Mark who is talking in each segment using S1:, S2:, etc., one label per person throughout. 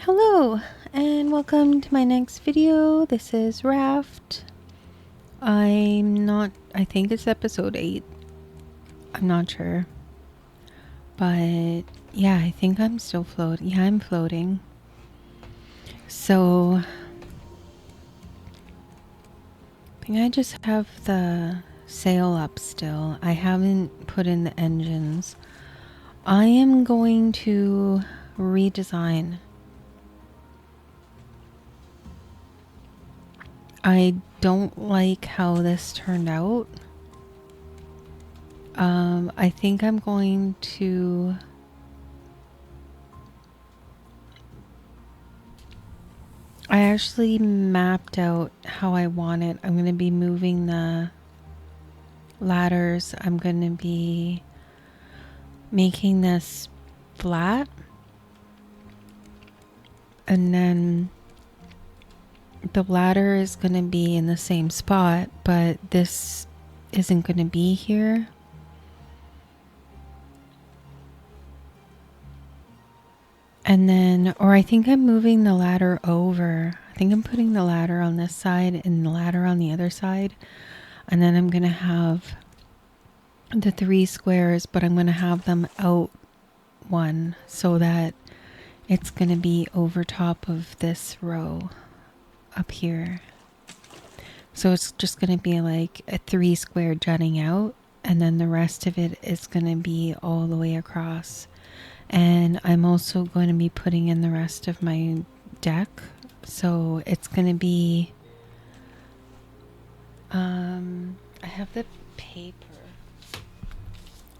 S1: Hello and welcome to my next video. This is Raft. I think it's episode 8. I'm not sure. But yeah, I think I'm still floating. Yeah, I'm floating. So I think I just have the sail up still. I haven't put in the engines. I am going to redesign. I don't like how this turned out. I think I'm going to I actually mapped out how I want it. I'm going to be moving the ladders. I'm going to be making this flat. And then the ladder is going to be in the same spot, but this isn't going to be here. And then, or I think I'm moving the ladder over. I think I'm putting the ladder on this side and the ladder on the other side. And then I'm going to have the 3 squares, but I'm going to have them out one so that it's going to be over top of this row up here. So it's just going to be like a 3 square jutting out, and then the rest of it is going to be all the way across. And I'm also going to be putting in the rest of my deck, so it's going to be I have the paper.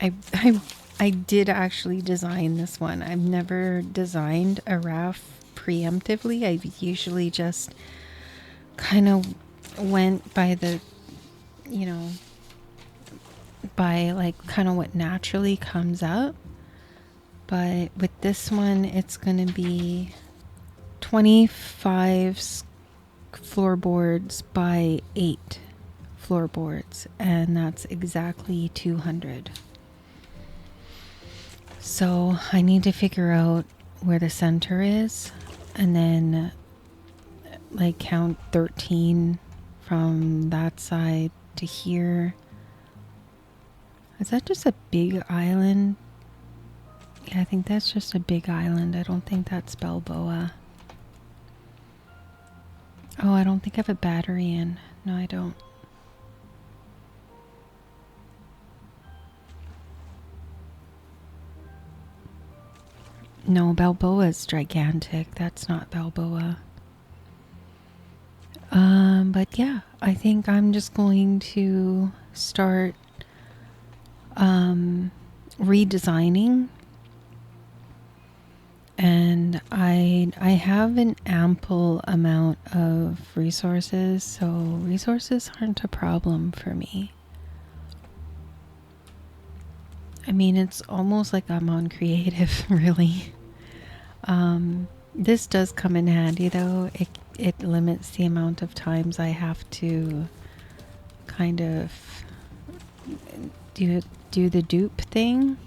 S1: I did actually design this one. I've never designed a raft preemptively. I've usually just kind of went by the, by like kind of what naturally comes up. But with this one, it's going to be 25 floorboards by 8 floorboards, and that's exactly 200. So I need to figure out where the center is and then like count 13 from that side to here. Is that just a big island? Yeah, I think that's just a big island. I don't think that's Balboa. Oh, I don't think I have a battery in. No, I don't. No, Balboa is gigantic. That's not Balboa. But yeah, I think I'm just going to start redesigning. And I have an ample amount of resources, so resources aren't a problem for me. I mean, it's almost like I'm on creative, really. This does come in handy, though. It limits the amount of times I have to kind of do the dupe thing.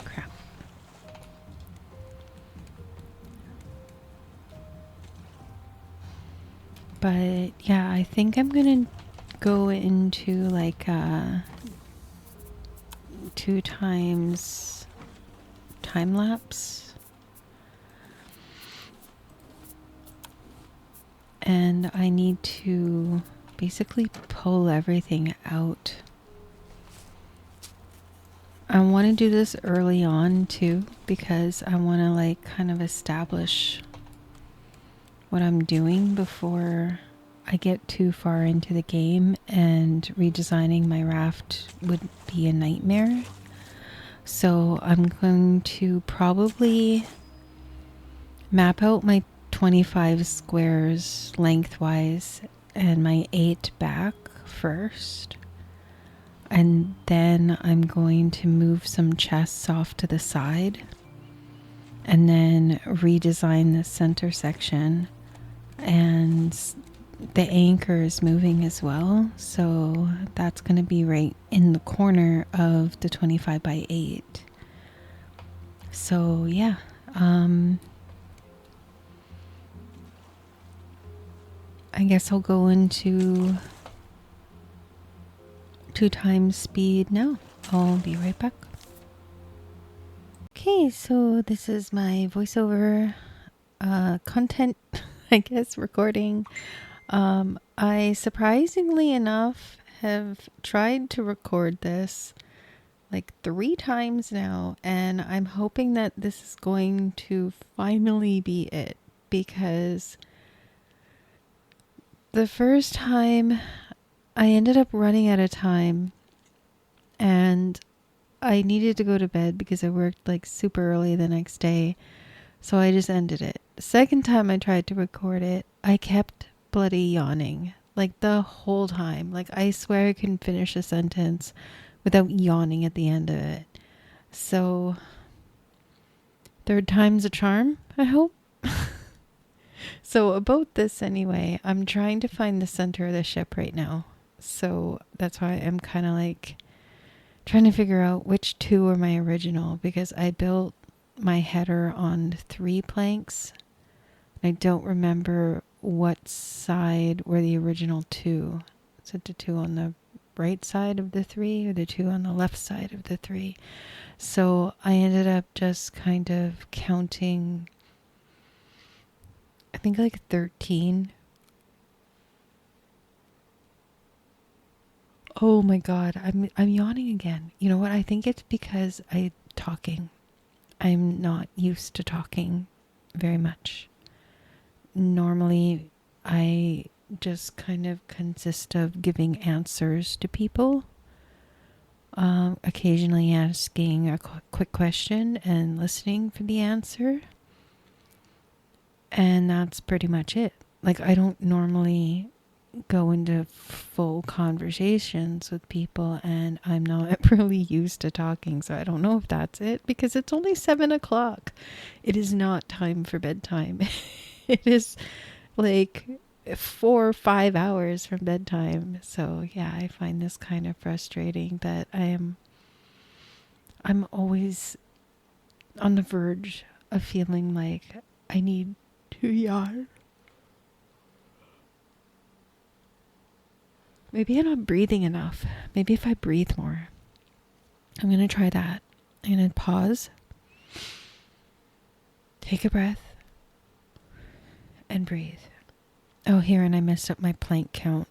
S1: Crap. But yeah, I think I'm gonna go into like 2 times time lapse, and I need to basically pull everything out. I want to do this early on too, because I want to like kind of establish what I'm doing before I get too far into the game, and redesigning my raft would be a nightmare. So I'm going to probably map out my 25 squares lengthwise and my 8 back first. And then I'm going to move some chests off to the side and then redesign the center section. And the anchor is moving as well, so that's going to be right in the corner of the 25 by 8. So yeah, um, I guess I'll go into 2 times speed now. I'll be right back. Okay, so this is my voiceover content, I guess, recording. I surprisingly enough have tried to record this like 3 times now, and I'm hoping that this is going to finally be it, because the first time I ended up running out of time and I needed to go to bed because I worked like super early the next day. So I just ended it. Second time I tried to record it, I kept bloody yawning like the whole time. Like I swear I couldn't finish a sentence without yawning at the end of it. So third time's a charm, I hope. So about this anyway, I'm trying to find the center of the ship right now. So that's why I'm kind of like trying to figure out which two are my original, because I built my header on 3 planks. I don't remember what side were the original 2. Is it the 2 on the right side of the 3 or the 2 on the left side of the 3? So I ended up just kind of counting, I think like 13. Oh my god, I'm yawning again. You know what? I think it's because I'm not used to talking very much. Normally, I just kind of consist of giving answers to people, occasionally asking a quick question and listening for the answer. And that's pretty much it. Like, I don't normally go into full conversations with people, and I'm not really used to talking, so I don't know if that's it, because it's only 7 o'clock. It is not time for bedtime. It is like 4 or 5 hours from bedtime. So yeah, I find this kind of frustrating that I'm always on the verge of feeling like I need to yawn. Maybe I'm not breathing enough. Maybe if I breathe more. I'm going to try that. I'm going to pause, take a breath, and breathe. Oh, here, and I messed up my plank count.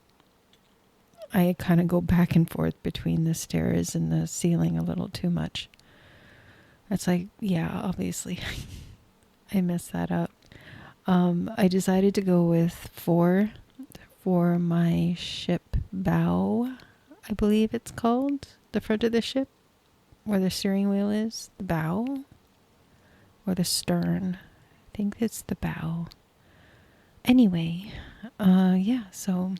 S1: I kind of go back and forth between the stairs and the ceiling a little too much. That's like, yeah, obviously. I messed that up. I decided to go with 4 for my ship bow, I believe it's called. The front of the ship, where the steering wheel is. The bow. Or the stern. I think it's the bow. Anyway, yeah, so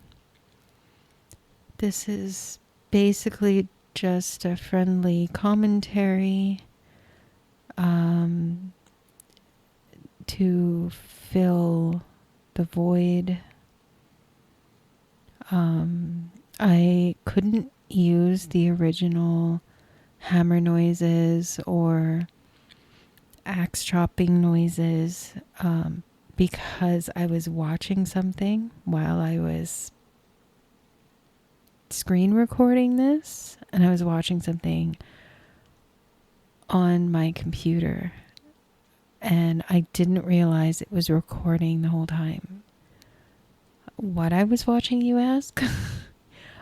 S1: this is basically just a friendly commentary to fill the void. I couldn't use the original hammer noises or axe chopping noises because I was watching something while I was screen recording this, and I was watching something on my computer, and I didn't realize it was recording the whole time. What I was watching, you ask?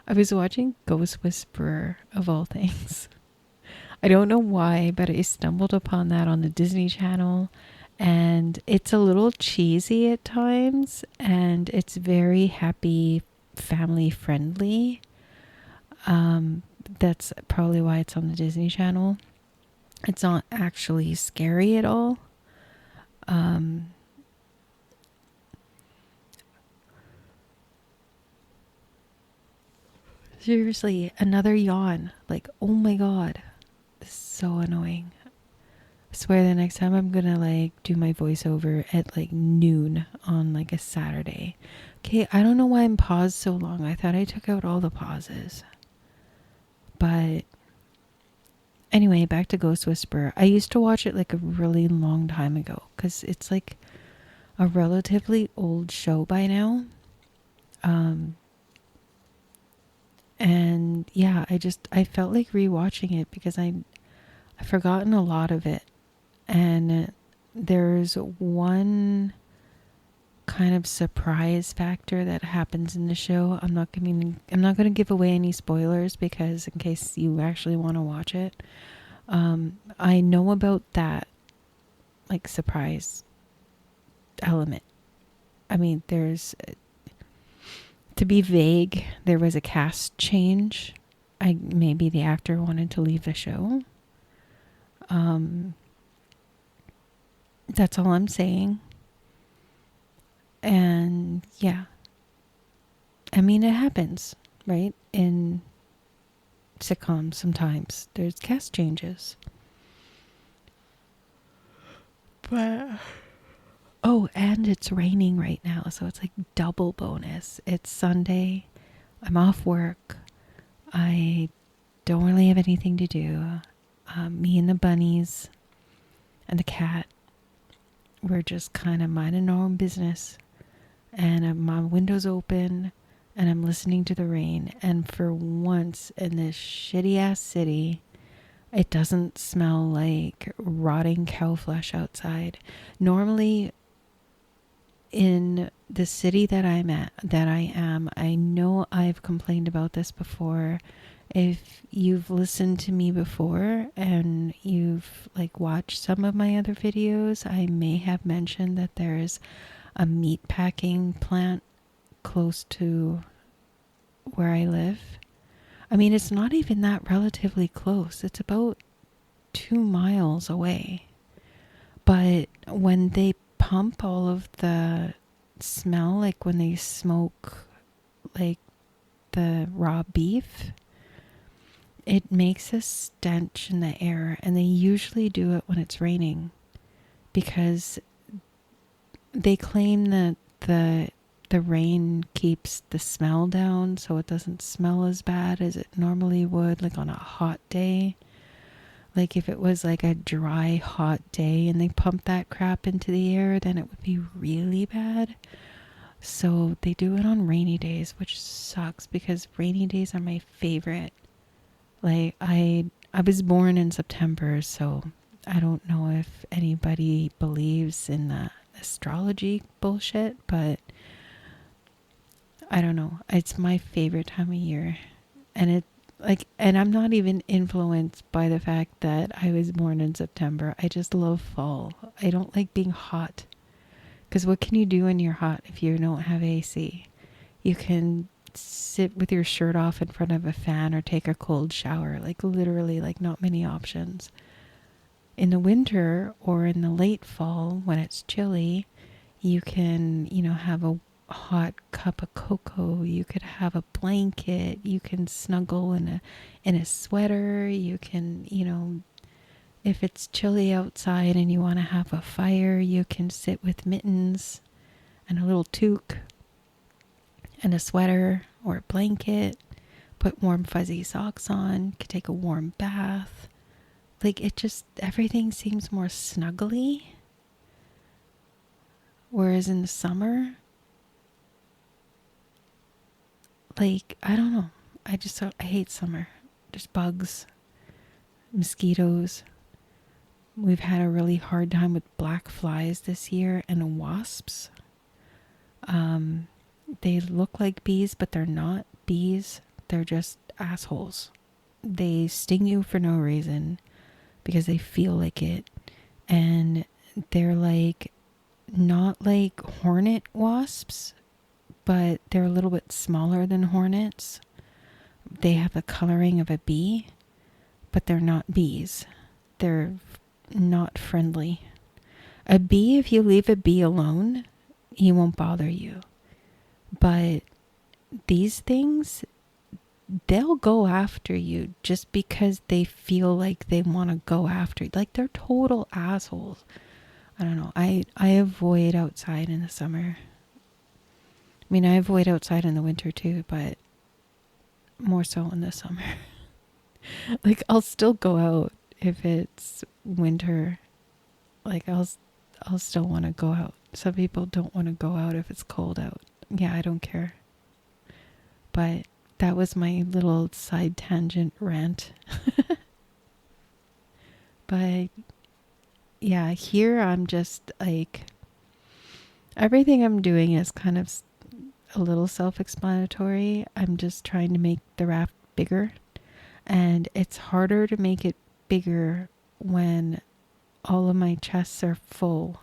S1: I was watching Ghost Whisperer, of all things. I don't know why, but I stumbled upon that on the Disney Channel, and it's a little cheesy at times, and it's very happy, family friendly. That's probably why it's on the Disney Channel. It's not actually scary at all. Seriously, another yawn. Like, oh my god. This is so annoying. I swear the next time I'm gonna like do my voiceover at like noon on like a Saturday. Okay, I don't know why I'm paused so long. I thought I took out all the pauses. But Anyway, back to Ghost Whisperer. I used to watch it like a really long time ago because it's like a relatively old show by now. Um, and yeah, I felt like rewatching it because I've forgotten a lot of it. And there's one kind of surprise factor that happens in the show. I'm not going to give away any spoilers because in case you actually want to watch it. I know about that like surprise element. I mean, to be vague, there was a cast change. Maybe the actor wanted to leave the show. That's all I'm saying. And yeah, I mean, it happens, right? In sitcoms, sometimes there's cast changes. But oh, and it's raining right now, so it's like double bonus. It's Sunday. I'm off work. I don't really have anything to do. Me and the bunnies and the cat, we're just kind of minding our own business. And my window's open and I'm listening to the rain. And for once in this shitty ass city, it doesn't smell like rotting cow flesh outside. Normally, in the city that I am, I know I've complained about this before. If you've listened to me before and you've like watched some of my other videos, I may have mentioned that there's a meat packing plant close to where I live. I mean, it's not even that relatively close. It's about 2 miles away. But when they pump all of the smell, like when they smoke like the raw beef, it makes a stench in the air. And they usually do it when it's raining because they claim that the rain keeps the smell down so it doesn't smell as bad as it normally would, like on a hot day. Like if it was like a dry hot day and they pumped that crap into the air, then it would be really bad. So they do it on rainy days, which sucks because rainy days are my favorite. Like I was born in September, so I don't know if anybody believes in the astrology bullshit, but I don't know. It's my favorite time of year. And and I'm not even influenced by the fact that I was born in September. I just love fall. I don't like being hot. Because what can you do when you're hot if you don't have AC? You can sit with your shirt off in front of a fan or take a cold shower. Like literally, like not many options. In the winter or in the late fall when it's chilly, you can, have a hot cup of cocoa, you could have a blanket, you can snuggle in a sweater, you can, if it's chilly outside and you want to have a fire, you can sit with mittens and a little toque and a sweater or a blanket, put warm fuzzy socks on, could take a warm bath. Like everything seems more snuggly. Whereas in the summer, like, I don't know. I hate summer. There's bugs, mosquitoes. We've had a really hard time with black flies this year and wasps. They look like bees, but they're not bees. They're just assholes. They sting you for no reason because they feel like it. And they're like, not like hornet wasps, but they're a little bit smaller than hornets. They have the coloring of a bee, but they're not bees. They're not friendly. A bee, if you leave a bee alone, he won't bother you. But these things, they'll go after you just because they feel like they want to go after you. Like they're total assholes. I don't know. I avoid outside in the summer. I mean, I avoid outside in the winter too, but more so in the summer. Like, I'll still go out if it's winter, like I'll still want to go out. Some people don't want to go out if it's cold out. Yeah, I don't care. But that was my little side tangent rant. But yeah, here I'm just like, everything I'm doing is kind of a little self-explanatory. I'm just trying to make the raft bigger, and it's harder to make it bigger when all of my chests are full.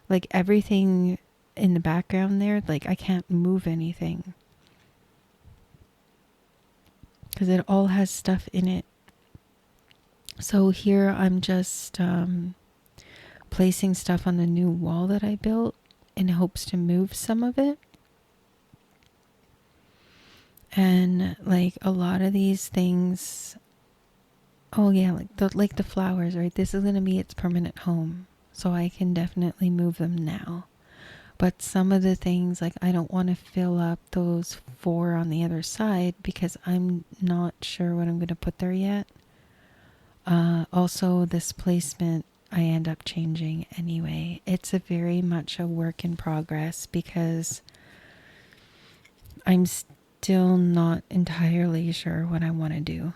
S1: Like everything in the background there, like I can't move anything because it all has stuff in it. So here I'm just placing stuff on the new wall that I built in hopes to move some of it. And like a lot of these things, oh yeah, like the flowers, right? This is going to be its permanent home. So I can definitely move them now. But some of the things, like I don't want to fill up those 4 on the other side because I'm not sure what I'm going to put there yet. Also, this placement I end up changing anyway. It's a very much a work in progress because I'm still not entirely sure what I want to do.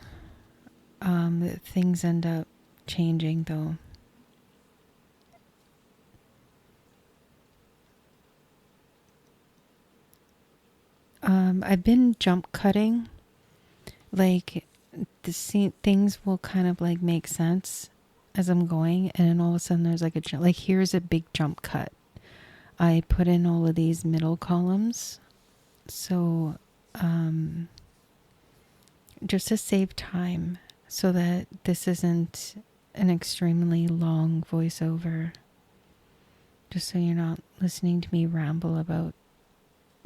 S1: Things end up changing though. I've been jump cutting. Like things will kind of like make sense as I'm going, and then all of a sudden there's like a jump. Like here's a big jump cut. I put in all of these middle columns, so just to save time, so that this isn't an extremely long voiceover. Just so you're not listening to me ramble about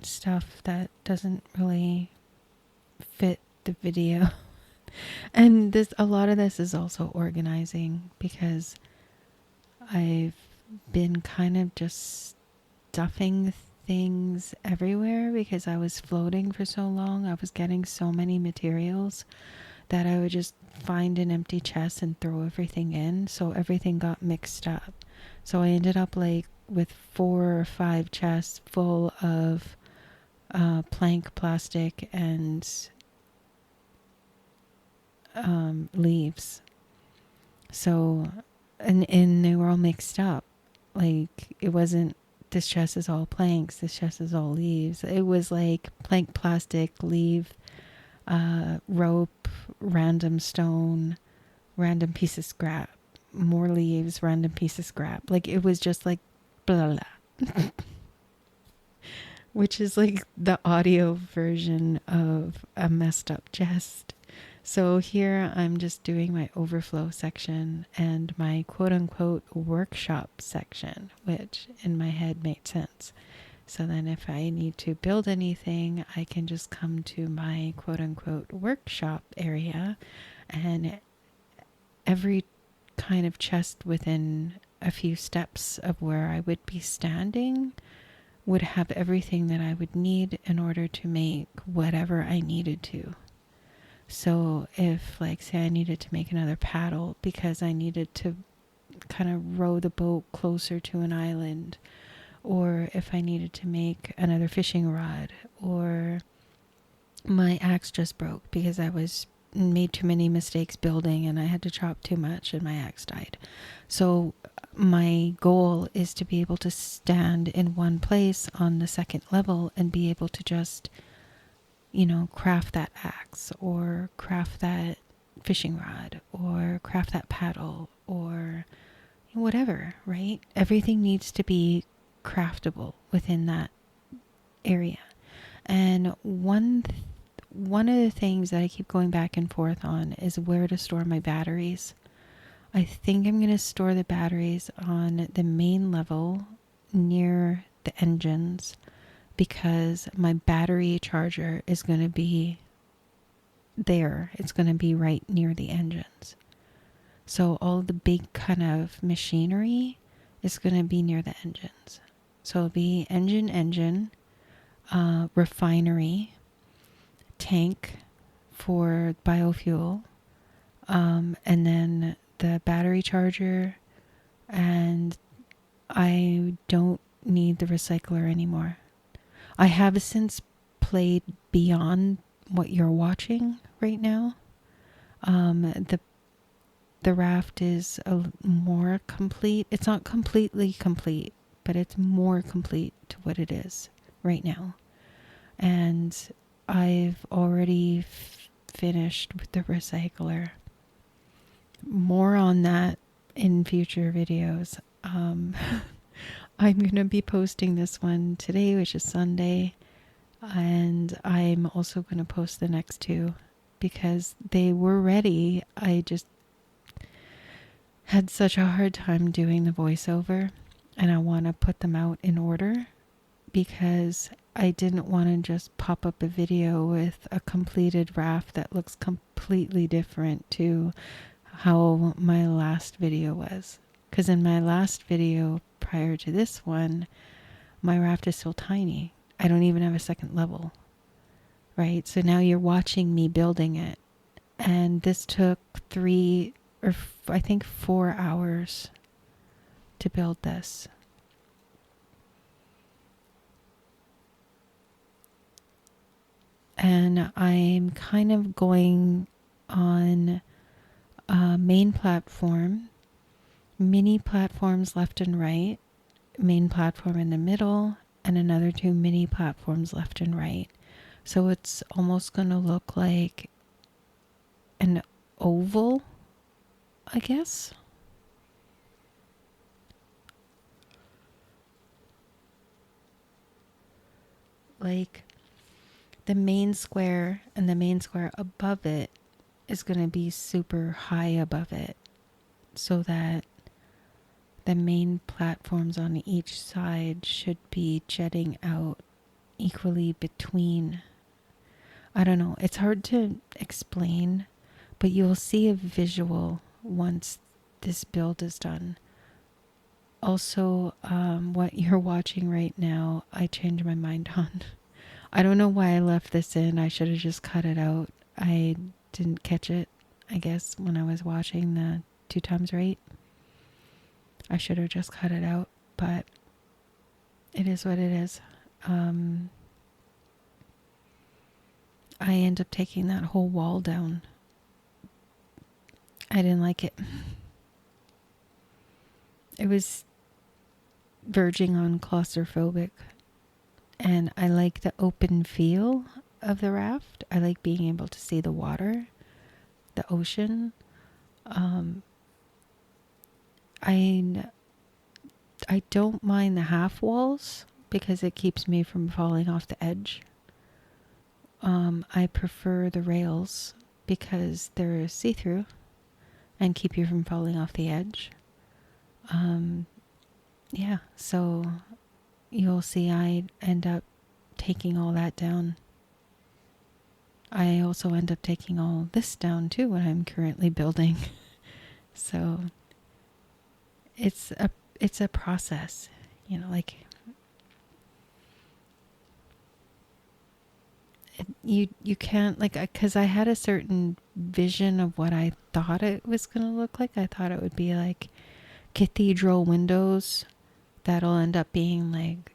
S1: stuff that doesn't really fit the video. And a lot of this is also organizing because I've been kind of just stuffing things everywhere because I was floating for so long. I was getting so many materials that I would just find an empty chest and throw everything in. So everything got mixed up. So I ended up like with 4 or 5 chests full of plank plastic and leaves. So, and they were all mixed up. Like it wasn't, this chest is all planks, this chest is all leaves. It was like plank, plastic, leaf, rope, random stone, random piece of scrap, more leaves, random piece of scrap. Like it was just like blah blah. Which is like the audio version of a messed up chest. So here I'm just doing my overflow section and my quote unquote workshop section, which in my head made sense. So then if I need to build anything, I can just come to my quote unquote workshop area, and every kind of chest within a few steps of where I would be standing would have everything that I would need in order to make whatever I needed to. So if, like, say I needed to make another paddle because I needed to kind of row the boat closer to an island, or if I needed to make another fishing rod, or my axe just broke because I made too many mistakes building and I had to chop too much and my axe died. So my goal is to be able to stand in one place on the second level and be able to just, craft that axe or craft that fishing rod or craft that paddle or whatever, right? Everything needs to be craftable within that area. And one of the things that I keep going back and forth on is where to store my batteries. I think I'm going to store the batteries on the main level near the engines because my battery charger is going to be there. It's going to be right near the engines. So all the big kind of machinery is going to be near the engines. So it'll be engine, refinery, tank for biofuel, and then the battery charger, and I don't need the recycler anymore. I have since played beyond what you're watching right now. The raft is more complete. It's not completely complete, but it's more complete to what it is right now. And I've already finished with the recycler. More on that in future videos. I'm going to be posting this one today, which is Sunday. And I'm also going to post the next two because they were ready. I just had such a hard time doing the voiceover, and I want to put them out in order because I didn't want to just pop up a video with a completed raft that looks completely different to how my last video was. Because in my last video prior to this one, my raft is still tiny. I don't even have a second level, right? So now you're watching me building it. And this took 4 hours to build this. And I'm kind of going on a main platform, mini platforms left and right, main platform in the middle, and another 2 mini platforms left and right. So it's almost going to look like an oval, I guess. Like the main square and the main square above it is going to be super high above it so that the main platforms on each side should be jetting out equally between. I don't know. It's hard to explain, but you'll see a visual once this build is done. Also, what you're watching right now, I changed my mind on. I don't know why I left this in. I should have just cut it out. I didn't catch it, I guess, when I was watching the 2 times rate. I should have just cut it out, but it is what it is. I end up taking that whole wall down. I didn't like it. It was verging on claustrophobic. And I like the open feel of the raft. I like being able to see the water, the ocean. I don't mind the half walls because it keeps me from falling off the edge. I prefer the rails because they're see-through and keep you from falling off the edge. Yeah, so you'll see I end up taking all that down. I also end up taking all this down too when I'm currently building. So it's a process, you know, like you can't, like, because I had a certain vision of what I thought it was going to look like. I thought it would be like cathedral windows that'll end up being like,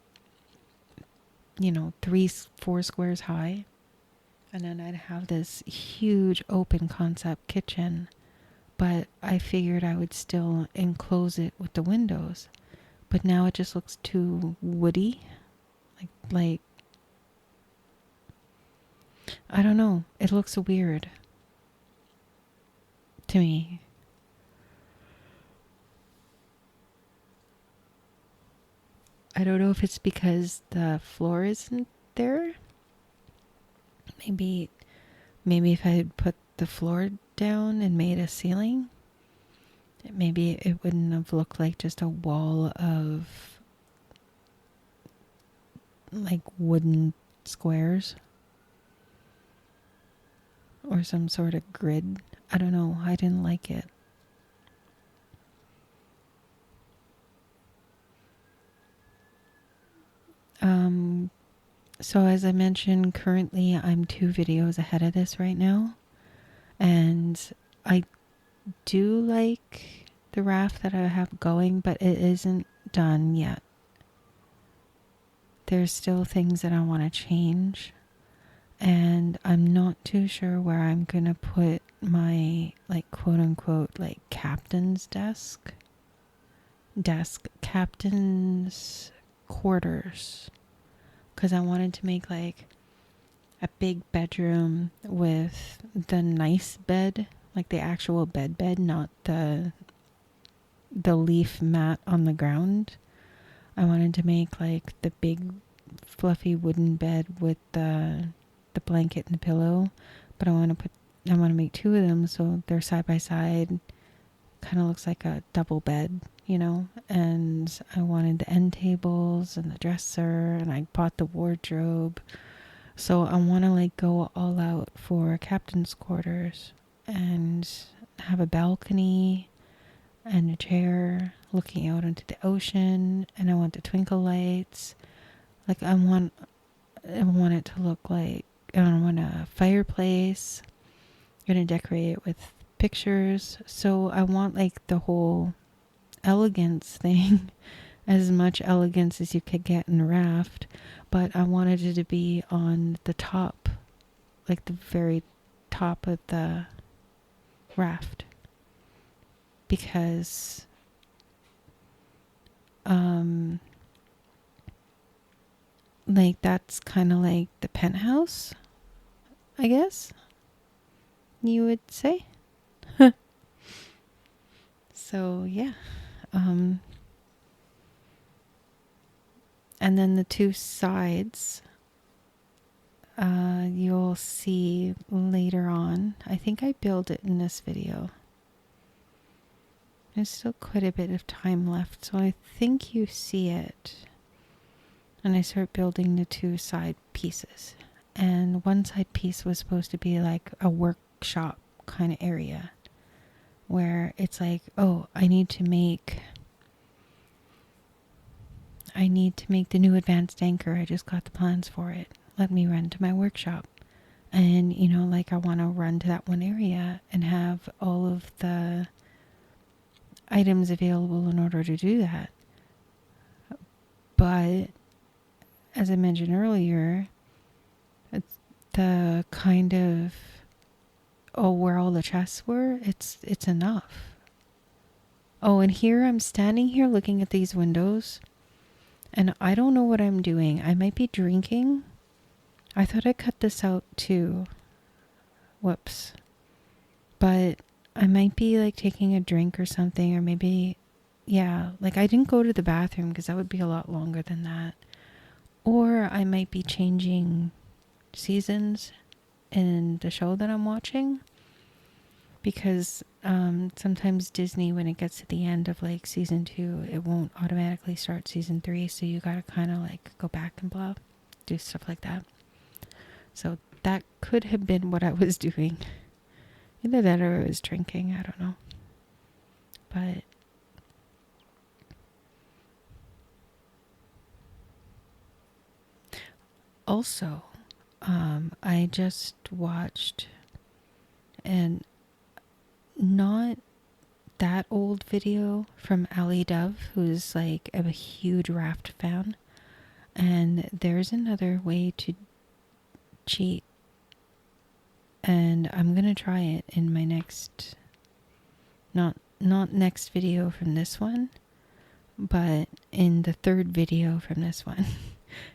S1: you know, 3-4 squares high. And then I'd have this huge open concept kitchen. But I figured I would still enclose it with the windows. But now it just looks too woody. Like I don't know. It looks weird to me. I don't know if it's because the floor isn't there. Maybe if I had put the floor down and made a ceiling, maybe it wouldn't have looked like just a wall of like wooden squares or some sort of grid. I don't know. I didn't like it. So as I mentioned, currently I'm 2 videos ahead of this right now. And I do like the raft that I have going, but it isn't done yet. There's still things that I want to change, and I'm not too sure where I'm gonna put my, like, quote unquote, like, captain's captain's quarters, because I wanted to make like a big bedroom with the nice bed, like the actual bed, not the leaf mat on the ground. I wanted to make like the big fluffy wooden bed with the blanket and the pillow, but I want to make two of them so they're side by side. Kind of looks like a double bed, you know, and I wanted the end tables and the dresser, and I bought the wardrobe. So I want to like go all out for captain's quarters and have a balcony and a chair looking out into the ocean, and I want the twinkle lights. Like I want it to look like, I want a fireplace. I'm gonna decorate it with pictures. So I want like the whole elegance thing, as much elegance as you could get in a raft, but I wanted it to be on the top, like the very top of the raft, because like that's kind of like the penthouse, I guess you would say. So yeah. And then the two sides, you'll see later on. I think I build it in this video. There's still quite a bit of time left, so I think you see it. And I start building the two side pieces. And one side piece was supposed to be like a workshop kind of area, where it's like, oh, I need to make the new advanced anchor. I just got the plans for it. Let me run to my workshop. And, you know, like I want to run to that one area and have all of the items available in order to do that. But as I mentioned earlier, it's the kind of, oh, where all the chests were, it's enough. Oh, and here I'm standing here looking at these windows, and I don't know what I'm doing. I might be drinking. I thought I cut this out too. Whoops. But I might be like taking a drink or something, or maybe, yeah, like I didn't go to the bathroom because that would be a lot longer than that. Or I might be changing seasons in the show that I'm watching, because sometimes Disney, when it gets to the end of like season 2, it won't automatically start season 3, so you gotta kind of like go back and blah, do stuff like that. So that could have been what I was doing. Either that or I was drinking, I don't know. But also, I just watched an not that old video from Ali Dove, who's like a huge Raft fan. And there's another way to cheat. And I'm gonna try it in my next, not next video from this one, but in the third video from this one.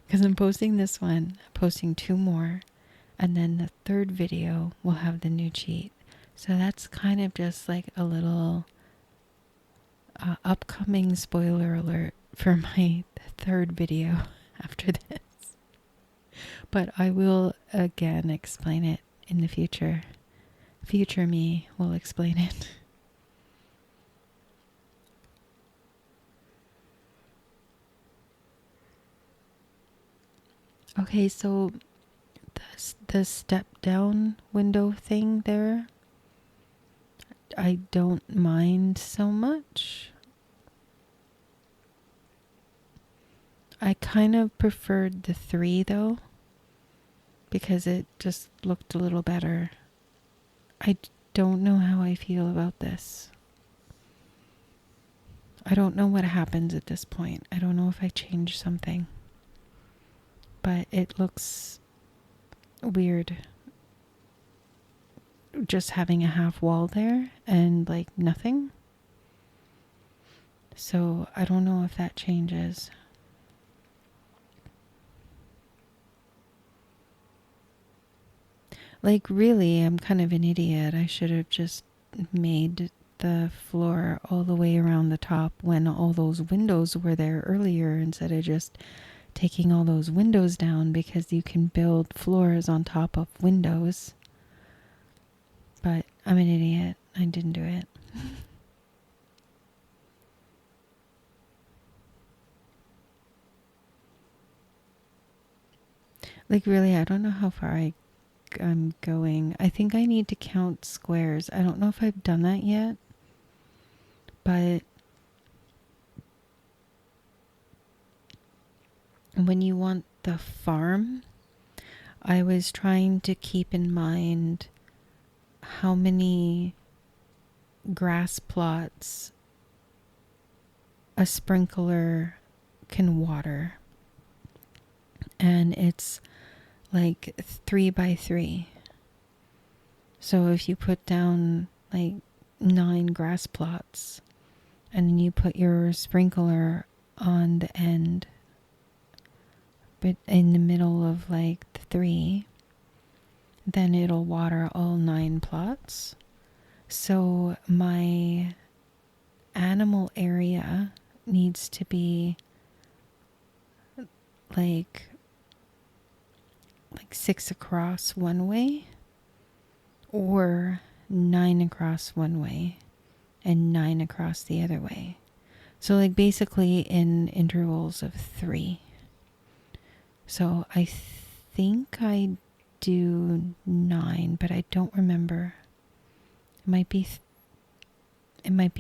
S1: Because I'm posting this one, posting 2 more, and then the third video will have the new cheat. So that's kind of just like a little upcoming spoiler alert for my third video after this. But I will again explain it in the future. Future me will explain it. Okay, so the step down window thing there, I don't mind so much. I kind of preferred the 3 though, because it just looked a little better. don't know how I feel about this. I don't know what happens at this point. I don't know if I change something. But it looks weird just having a half wall there and like nothing. So I don't know if that changes. Like really, I'm kind of an idiot. I should have just made the floor all the way around the top when all those windows were there earlier instead of just taking all those windows down, because you can build floors on top of windows. But I'm an idiot. I didn't do it. Like really, I don't know how far I'm going. I think I need to count squares. I don't know if I've done that yet. But when you want the farm, I was trying to keep in mind how many grass plots a sprinkler can water. And it's like 3 by 3. So if you put down like 9 grass plots and then you put your sprinkler on the end, but in the middle of like the 3, then it'll water all 9 plots. So my animal area needs to be like 6 across one way, or 9 across one way and 9 across the other way. So like basically in intervals of 3. So I think I do 9, but I don't remember. It might be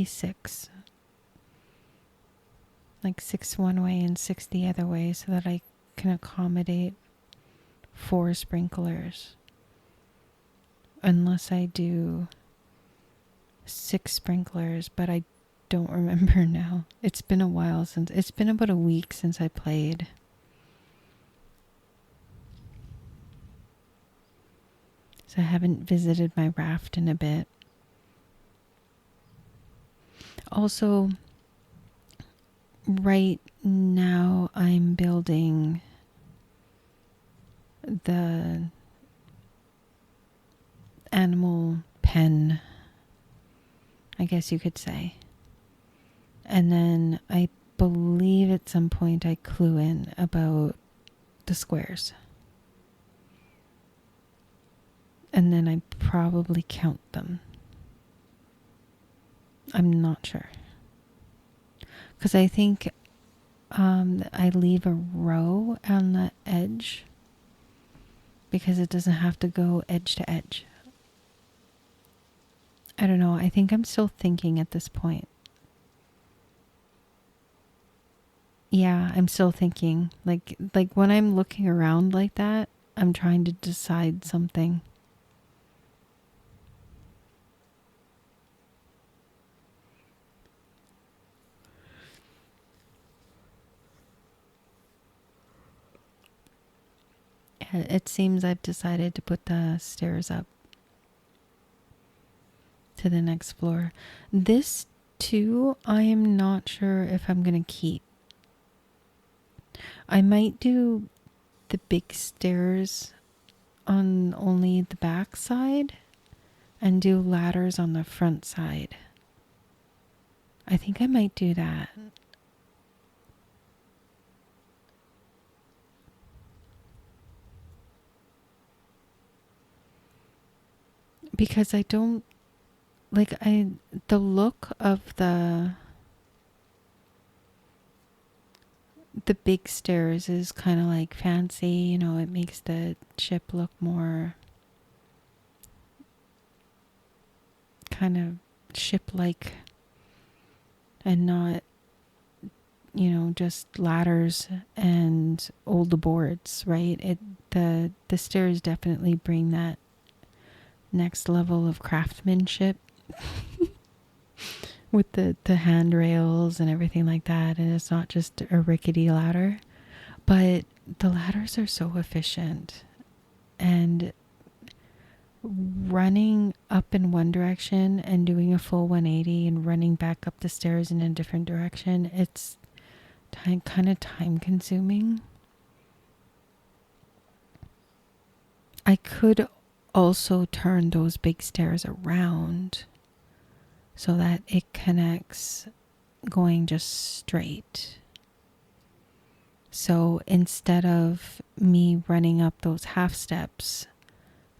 S1: 6. Like 6 one way and 6 the other way, so that I can accommodate 4 sprinklers. Unless I do 6 sprinklers, but I don't remember now. It's been a while it's been about a week since I played. So I haven't visited my raft in a bit. Also, right now I'm building the animal pen, I guess you could say. And then I believe at some point I clue in about the squares. And then I probably count them. I'm not sure. Because I think I leave a row on the edge because it doesn't have to go edge to edge. I don't know. I think I'm still thinking at this point. Yeah, I'm still thinking. Like when I'm looking around like that, I'm trying to decide something. It seems I've decided to put the stairs up to the next floor. This too, I am not sure if I'm going to keep. I might do the big stairs on only the back side and do ladders on the front side. I think I might do that. Because I don't like the look of the big stairs is kind of like fancy, you know, it makes the ship look more kind of ship-like and not, you know, just ladders and old boards, right? The stairs definitely bring that next level of craftsmanship with the handrails and everything like that. And it's not just a rickety ladder, but the ladders are so efficient. And running up in one direction and doing a full 180 and running back up the stairs in a different direction, it's kind of time consuming. I could also turn those big stairs around so that it connects going just straight. So instead of me running up those half steps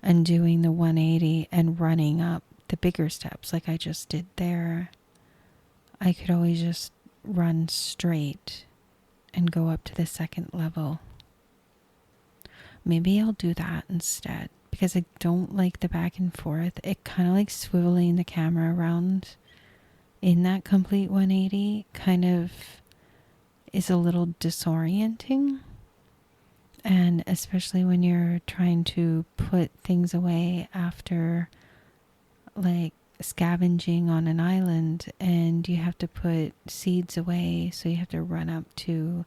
S1: and doing the 180 and running up the bigger steps like I just did there, I could always just run straight and go up to the second level. Maybe I'll do that instead, because I don't like the back and forth. It kind of like swiveling the camera around in that complete 180 kind of is a little disorienting. And especially when you're trying to put things away after like scavenging on an island, and you have to put seeds away, so you have to run up to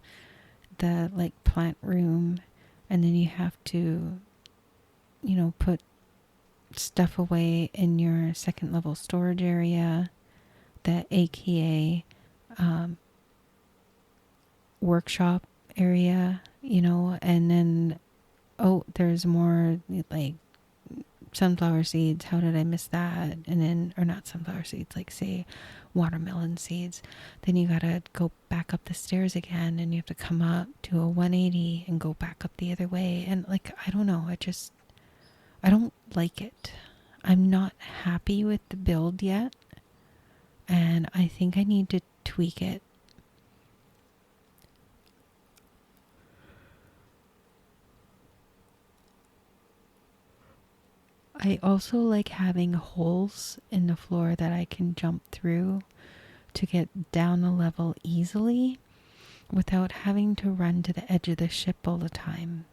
S1: the like plant room, and then you have to, you know, put stuff away in your second level storage area, the AKA workshop area, you know, and then, oh, there's more like sunflower seeds. How did I miss that? And then, or not sunflower seeds, like say watermelon seeds. Then you gotta go back up the stairs again, and you have to come up to a 180 and go back up the other way. And like, I don't know, I don't like it. I'm not happy with the build yet, and I think I need to tweak it. I also like having holes in the floor that I can jump through to get down a level easily without having to run to the edge of the ship all the time.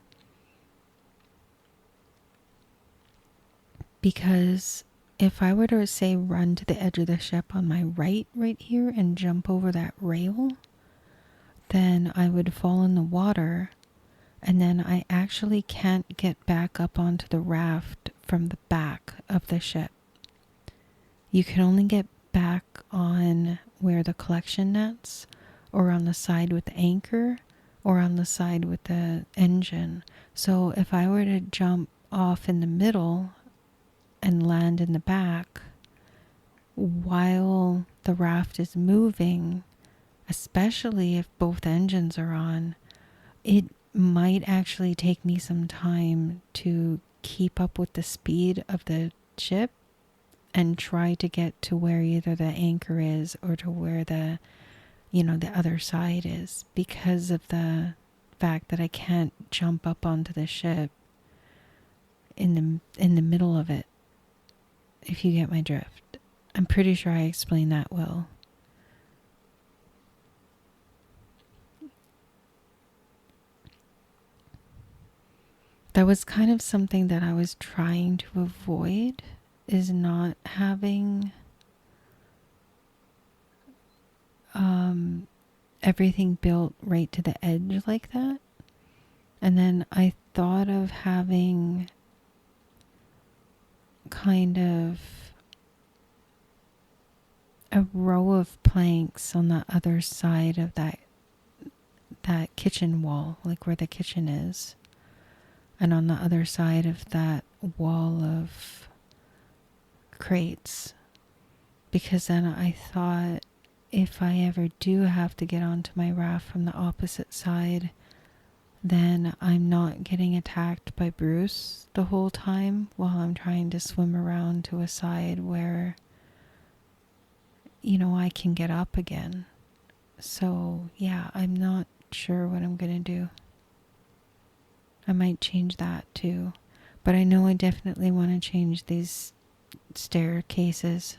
S1: Because if I were to say run to the edge of the ship on my right here and jump over that rail, then I would fall in the water, and then I actually can't get back up onto the raft from the back of the ship. You can only get back on where the collection nets, or on the side with the anchor, or on the side with the engine. So if I were to jump off in the middle and land in the back while the raft is moving, especially if both engines are on, it might actually take me some time to keep up with the speed of the ship and try to get to where either the anchor is or to where the, you know, the other side is, because of the fact that I can't jump up onto the ship in the middle of it, if you get my drift. I'm pretty sure I explained that well. That was kind of something that I was trying to avoid, is not having everything built right to the edge like that. And then I thought of having kind of a row of planks on the other side of that kitchen wall, like where the kitchen is. And on the other side of that wall of crates. Because then I thought, if I ever do have to get onto my raft from the opposite side, then I'm not getting attacked by Bruce the whole time while I'm trying to swim around to a side where, you know, I can get up again. So yeah, I'm not sure what I'm gonna do. I might change that too. But I know I definitely want to change these staircases,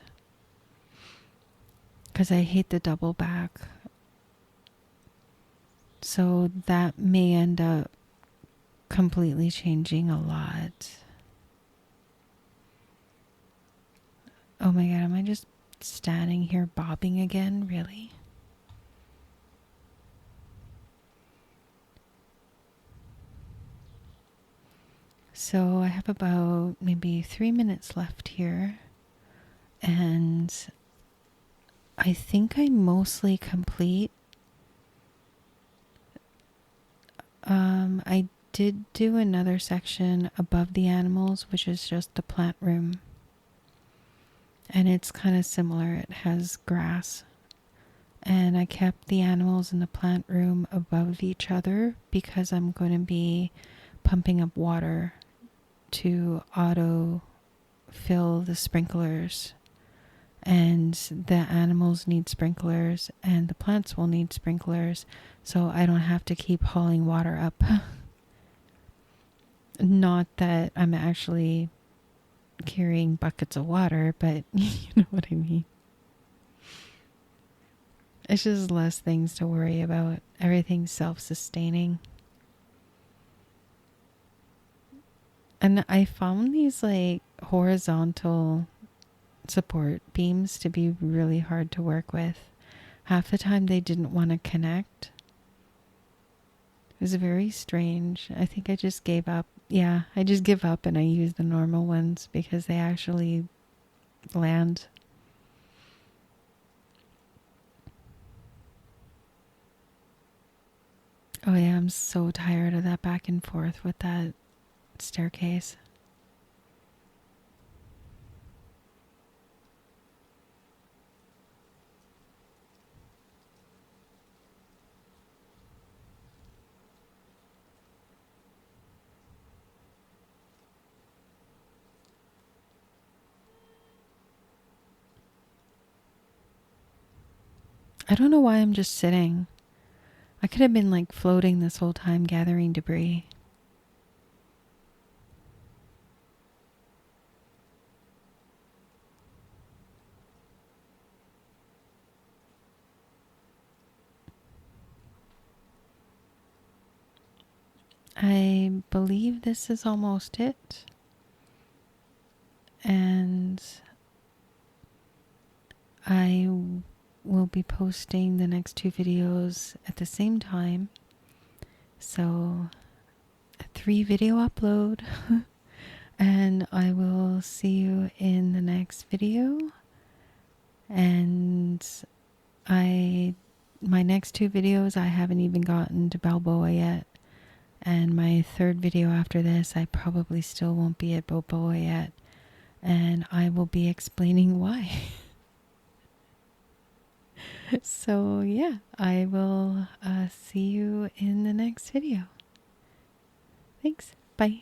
S1: because I hate the double back. So that may end up completely changing a lot. Oh my god, am I just standing here bobbing again? Really? So I have about maybe 3 minutes left here, and I think I'm mostly complete. I did do another section above the animals, which is just the plant room. And it's kind of similar. It has grass. And I kept the animals in the plant room above each other because I'm going to be pumping up water to auto fill the sprinklers. And the animals need sprinklers and the plants will need sprinklers. So I don't have to keep hauling water up. Not that I'm actually carrying buckets of water, but you know what I mean. It's just less things to worry about. Everything's self-sustaining. And I found these like horizontal support beams to be really hard to work with. Half the time they didn't want to connect. It was very strange. I think I just gave up. Yeah, I just give up and I use the normal ones because they actually land. Oh yeah, I'm so tired of that back and forth with that staircase. I don't know why I'm just sitting. I could have been like floating this whole time gathering debris. I believe this is almost it. And I will be posting the next 2 videos at the same time. So, a 3 video upload. And I will see you in the next video. And my next 2 videos, I haven't even gotten to Balboa yet. And my 3rd video after this, I probably still won't be at Balboa yet. And I will be explaining why. So yeah, I will see you in the next video. Thanks. Bye.